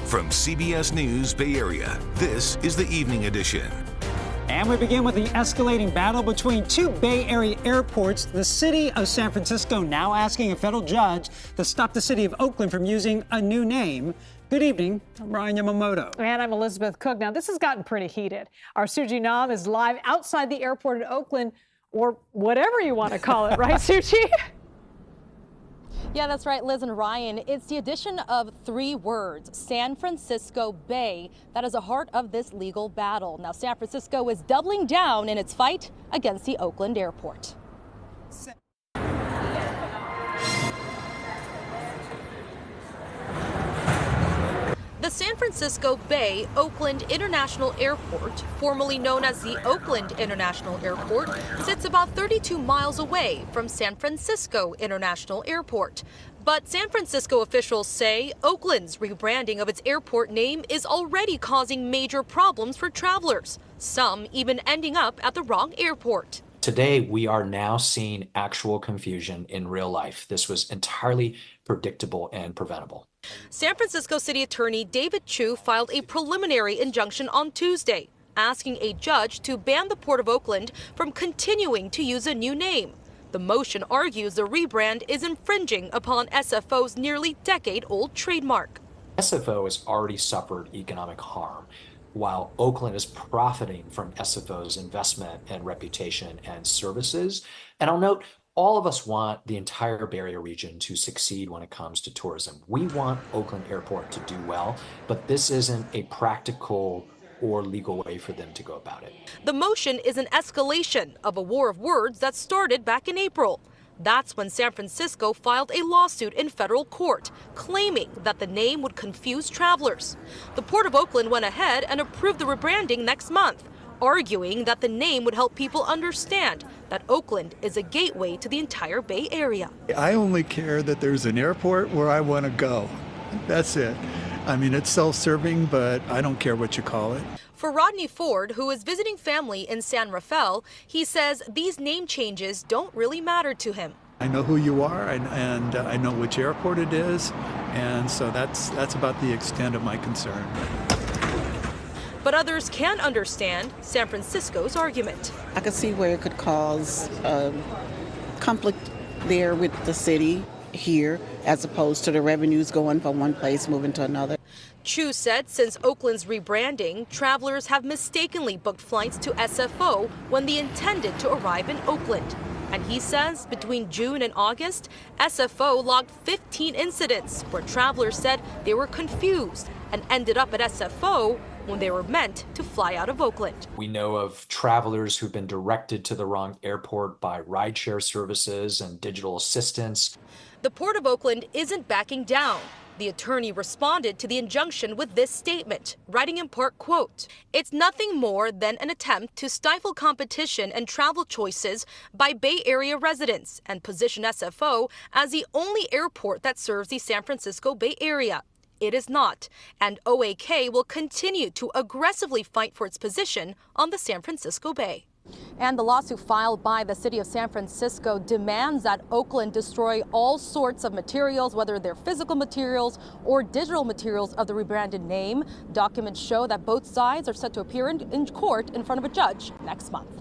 From CBS News Bay Area, this is the Evening Edition. And we begin with the escalating battle between two Bay Area airports. The city of San Francisco now asking a federal judge to stop the city of Oakland from using a new name. Good evening. I'm Ryan Yamamoto. And I'm Elizabeth Cook. Now, this has gotten pretty heated. Our Sooji Nam is live outside the airport in Oakland, or whatever you want to call it, right, Sooji? Yeah, that's right, Liz and Ryan. It's the addition of three words, San Francisco Bay, that is the heart of this legal battle. Now, San Francisco is doubling down in its fight against the Oakland airport. The San Francisco Bay Oakland International Airport, formerly known as the Oakland International Airport, sits about 32 miles away from San Francisco International Airport. But San Francisco officials say Oakland's rebranding of its airport name is already causing major problems for travelers, some even ending up at the wrong airport. Today, we are now seeing actual confusion in real life. This was entirely predictable and preventable. San Francisco City Attorney David Chu filed a preliminary injunction on Tuesday, asking a judge to ban the Port of Oakland from continuing to use a new name. The motion argues the rebrand is infringing upon SFO's nearly decade-old trademark. SFO has already suffered economic harm, while Oakland is profiting from SFO's investment and reputation and services. And I'll note, all of us want the entire Bay Area region to succeed when it comes to tourism. We want Oakland Airport to do well, but this isn't a practical or legal way for them to go about it. The motion is an escalation of a war of words that started back in April. That's when San Francisco filed a lawsuit in federal court, claiming that the name would confuse travelers. The Port of Oakland went ahead and approved the rebranding next month, arguing that the name would help people understand that Oakland is a gateway to the entire Bay Area. I only care that there's an airport where I want to go. That's it. I mean, it's self-serving, but I don't care what you call it. For Rodney Ford, who is visiting family in San Rafael, he says these name changes don't really matter to him. I know who you are, and I know which airport it is, and so that's about the extent of my concern. But others can understand San Francisco's argument. I could see where it could cause conflict there with the city here, as opposed to the revenues going from one place moving to another. Chu said since Oakland's rebranding, travelers have mistakenly booked flights to SFO when they intended to arrive in Oakland. And he says between June and August, SFO logged 15 incidents where travelers said they were confused and ended up at SFO when they were meant to fly out of Oakland. We know of travelers who've been directed to the wrong airport by rideshare services and digital assistants. The Port of Oakland isn't backing down. The attorney responded to the injunction with this statement, writing in part, quote, "It's nothing more than an attempt to stifle competition and travel choices by Bay Area residents and position SFO as the only airport that serves the San Francisco Bay Area. It is not, and OAK will continue to aggressively fight for its position on the San Francisco Bay." And the lawsuit filed by the city of San Francisco demands that Oakland destroy all sorts of materials, whether they're physical materials or digital materials of the rebranded name. Documents show that both sides are set to appear in court in front of a judge next month.